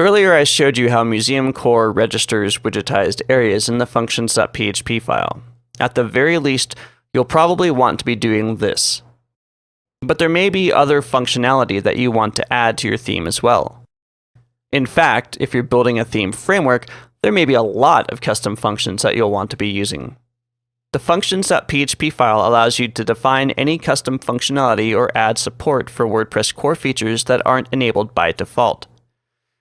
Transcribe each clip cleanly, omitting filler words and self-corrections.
Earlier I showed you how Museum Core registers widgetized areas in the functions.php file. At the very least, you'll probably want to be doing this. But there may be other functionality that you want to add to your theme as well. In fact, if you're building a theme framework, there may be a lot of custom functions that you'll want to be using. The functions.php file allows you to define any custom functionality or add support for WordPress core features that aren't enabled by default.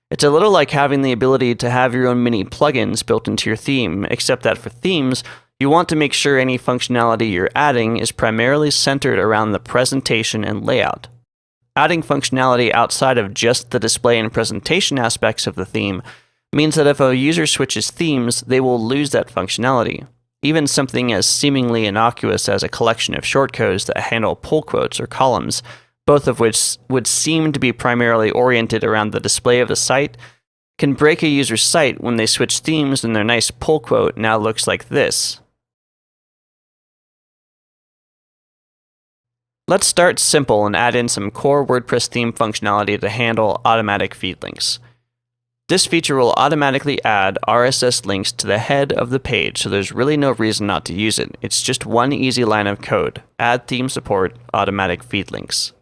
It's a little like having the ability to have your own mini plugins built into your theme, except that for themes, you want to make sure any functionality you're adding is primarily centered around the presentation and layout. Adding functionality outside of just the display and presentation aspects of the theme means that if a user switches themes, they will lose that functionality. Even something as seemingly innocuous as a collection of shortcodes that handle pull quotes or columns, both of which would seem to be primarily oriented around the display of the site, can break a user's site when they switch themes and their nice pull quote now looks like this. Let's start simple and add in some core WordPress theme functionality to handle automatic feed links. This feature will automatically add RSS links to the head of the page, so there's really no reason not to use it. It's just one easy line of code: add theme support, automatic feed links.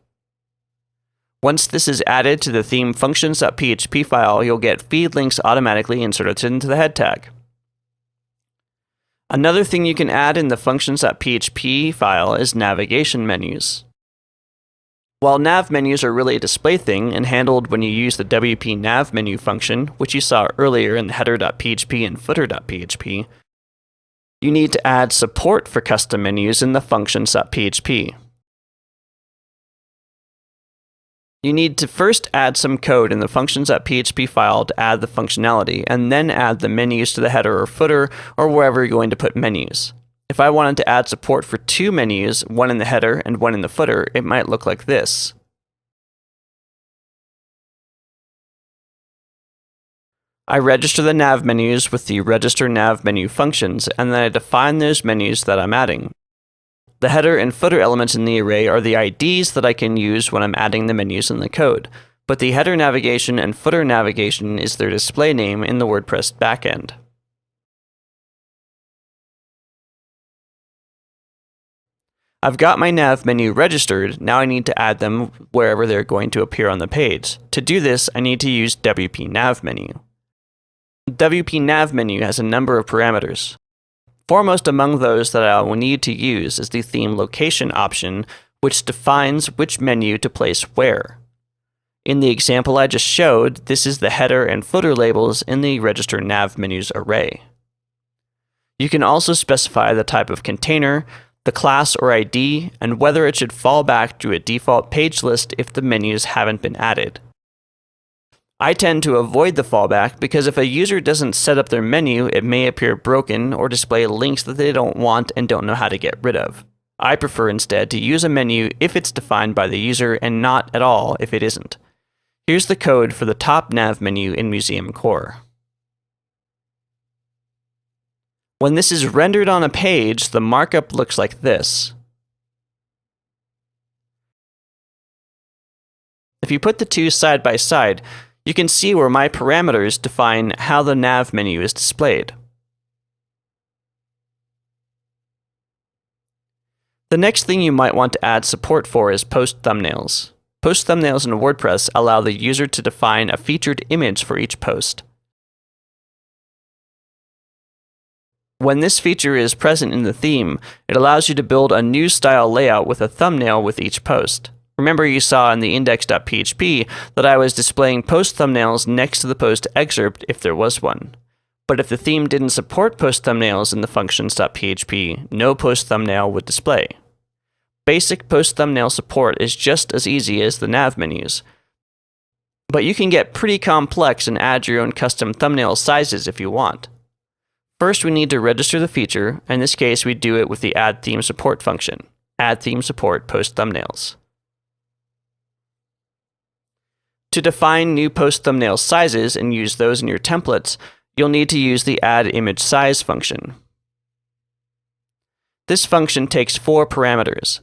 Once this is added to the theme functions.php file, you'll get feed links automatically inserted into the head tag. Another thing you can add in the functions.php file is navigation menus. While nav menus are really a display thing and handled when you use the WP nav menu function, which you saw earlier in the header.php and footer.php, you need to add support for custom menus in the functions.php. You need to first add some code in the functions.php file to add the functionality, and then add the menus to the header or footer, or wherever you're going to put menus. If I wanted to add support for two menus, one in the header and one in the footer, it might look like this. I register the nav menus with the register nav menu functions, and then I define those menus that I'm adding. The header and footer elements in the array are the IDs that I can use when I'm adding the menus in the code, but the header navigation and footer navigation is their display name in the WordPress backend. I've got my nav menu registered, now I need to add them wherever they're going to appear on the page. To do this, I need to use WP nav menu. WP nav menu has a number of parameters. Foremost among those that I will need to use is the theme location option, which defines which menu to place where. In the example I just showed, this is the header and footer labels in the register nav menus array. You can also specify the type of container, the class or ID, and whether it should fall back to a default page list if the menus haven't been added. I tend to avoid the fallback because if a user doesn't set up their menu, it may appear broken or display links that they don't want and don't know how to get rid of. I prefer instead to use a menu if it's defined by the user and not at all if it isn't. Here's the code for the top nav menu in Museum Core. When this is rendered on a page, the markup looks like this. If you put the two side by side, you can see where my parameters define how the nav menu is displayed. The next thing you might want to add support for is post thumbnails. Post thumbnails in WordPress allow the user to define a featured image for each post. When this feature is present in the theme, it allows you to build a new style layout with a thumbnail with each post. Remember you saw in the index.php that I was displaying post thumbnails next to the post excerpt if there was one. But if the theme didn't support post thumbnails in the functions.php, no post thumbnail would display. Basic post thumbnail support is just as easy as the nav menus. But you can get pretty complex and add your own custom thumbnail sizes if you want. First, we need to register the feature. In this case, we do it with the add theme support function. Add theme support post thumbnails. To define new post thumbnail sizes and use those in your templates, you'll need to use the add image size function. This function takes 4 parameters: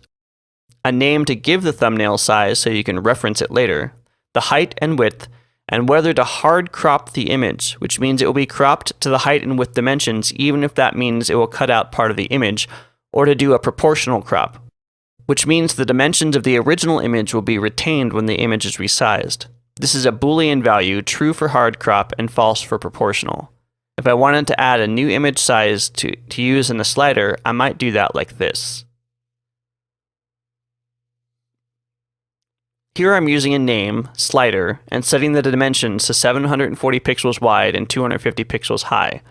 a name to give the thumbnail size so you can reference it later, the height and width, and whether to hard crop the image, which means it will be cropped to the height and width dimensions even if that means it will cut out part of the image, or to do a proportional crop, which means the dimensions of the original image will be retained when the image is resized. This is a Boolean value, true for hard crop and false for proportional. If I wanted to add a new image size to use in a slider, I might do that like this. Here I'm using a name, slider, and setting the dimensions to 740 pixels wide and 250 pixels high.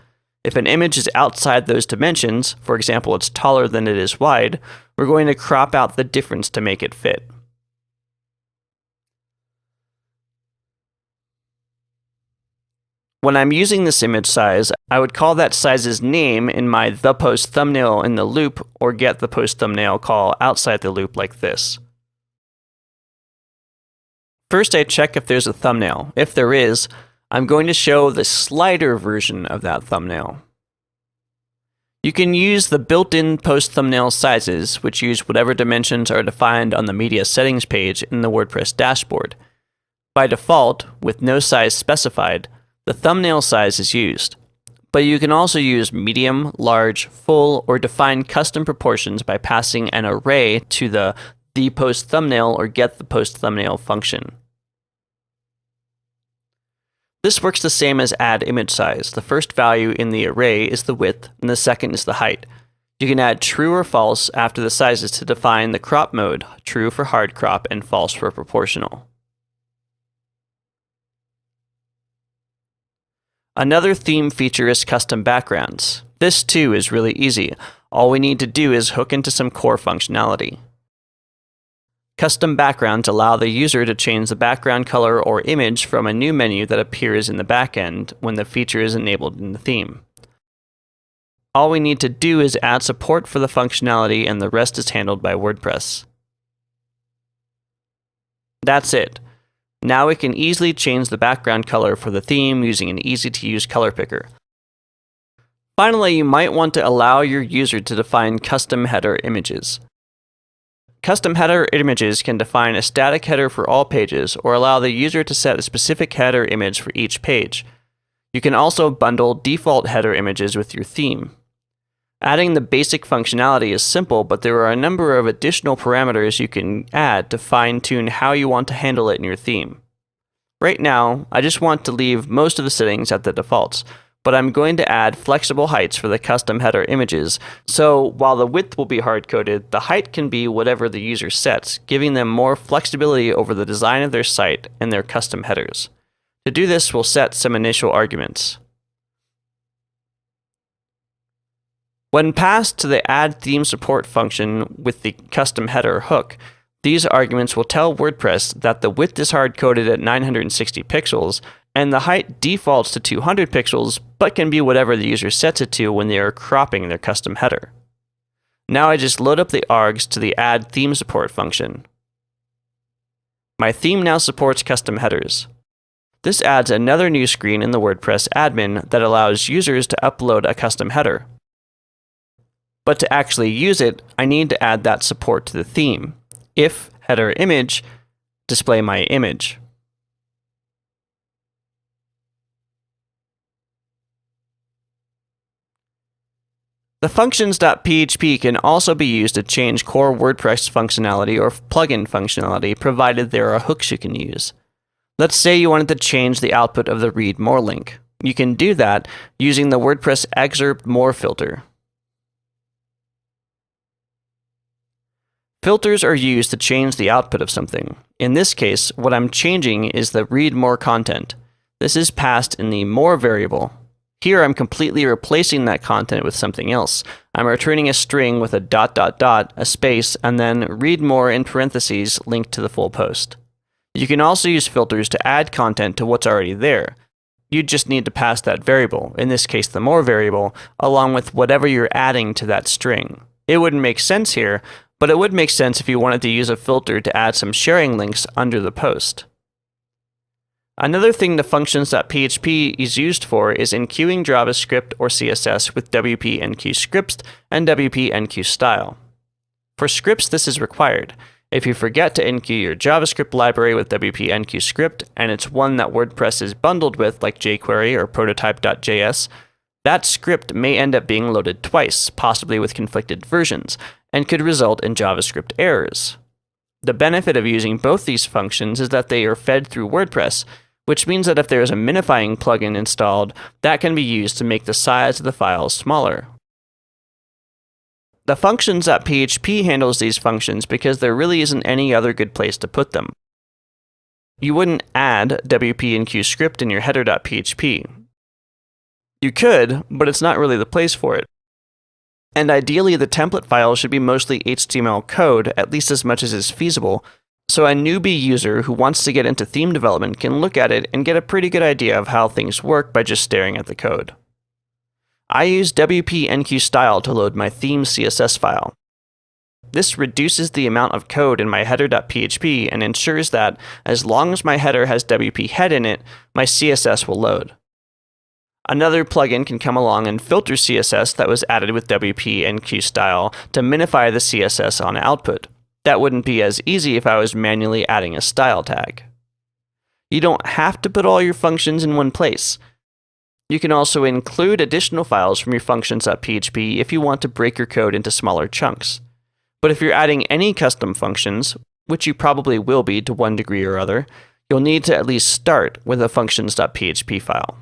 If an image is outside those dimensions, for example it's taller than it is wide, we're going to crop out the difference to make it fit. When I'm using this image size, I would call that size's name in my ThePostThumbnail in the loop or GetThePostThumbnail call outside the loop like this. First, I check if there's a thumbnail. If there is, I'm going to show the slider version of that thumbnail. You can use the built-in post thumbnail sizes, which use whatever dimensions are defined on the media settings page in the WordPress dashboard. By default, with no size specified, the thumbnail size is used. But you can also use medium, large, full, or define custom proportions by passing an array to the ThePostThumbnail or GetThePostThumbnail function. This works the same as add image size. The first value in the array is the width, and the second is the height. You can add true or false after the sizes to define the crop mode, true for hard crop and false for proportional. Another theme feature is custom backgrounds. This too is really easy. All we need to do is hook into some core functionality. Custom backgrounds allow the user to change the background color or image from a new menu that appears in the backend when the feature is enabled in the theme. All we need to do is add support for the functionality and the rest is handled by WordPress. That's it. Now we can easily change the background color for the theme using an easy-to-use color picker. Finally, you might want to allow your user to define custom header images. Custom header images can define a static header for all pages or allow the user to set a specific header image for each page. You can also bundle default header images with your theme. Adding the basic functionality is simple, but there are a number of additional parameters you can add to fine-tune how you want to handle it in your theme. Right now, I just want to leave most of the settings at the defaults, but I'm going to add flexible heights for the custom header images, so while the width will be hard-coded, the height can be whatever the user sets, giving them more flexibility over the design of their site and their custom headers. To do this, we'll set some initial arguments. When passed to the Add Theme Support function with the custom header hook, these arguments will tell WordPress that the width is hard-coded at 960 pixels, and the height defaults to 200 pixels, but can be whatever the user sets it to when they are cropping their custom header. Now I just load up the args to the Add Theme Support function. My theme now supports custom headers. This adds another new screen in the WordPress admin that allows users to upload a custom header. But to actually use it, I need to add that support to the theme. If header image, display my image. The functions.php can also be used to change core WordPress functionality or plugin functionality, provided there are hooks you can use. Let's say you wanted to change the output of the Read More link. You can do that using the WordPress Excerpt More filter. Filters are used to change the output of something. In this case, what I'm changing is the Read More content. This is passed in the More variable. Here I'm completely replacing that content with something else. I'm returning a string with a ... a space, and then Read More in parentheses linked to the full post. You can also use filters to add content to what's already there. You just need to pass that variable, in this case the More variable, along with whatever you're adding to that string. It wouldn't make sense here, but it would make sense if you wanted to use a filter to add some sharing links under the post. Another thing the functions.php is used for is enqueuing JavaScript or CSS with WP-enqueue scripts and WP-enqueue style. For scripts, this is required. If you forget to enqueue your JavaScript library with WP Enqueue script, and it's one that WordPress is bundled with like jQuery or prototype.js, that script may end up being loaded twice, possibly with conflicted versions, and could result in JavaScript errors. The benefit of using both these functions is that they are fed through WordPress, which means that if there is a minifying plugin installed, that can be used to make the size of the files smaller. The functions.php handles these functions because there really isn't any other good place to put them. You wouldn't add WP Enqueue script in your header.php. You could, but it's not really the place for it. And ideally, the template file should be mostly HTML code, at least as much as is feasible, so a newbie user who wants to get into theme development can look at it and get a pretty good idea of how things work by just staring at the code. I use WP Enqueue style to load my theme CSS file. This reduces the amount of code in my header.php and ensures that, as long as my header has WP head in it, my CSS will load. Another plugin can come along and filter CSS that was added with WP Enqueue style to minify the CSS on output. That wouldn't be as easy if I was manually adding a style tag. You don't have to put all your functions in one place. You can also include additional files from your functions.php if you want to break your code into smaller chunks. But if you're adding any custom functions, which you probably will be to one degree or other, you'll need to at least start with a functions.php file.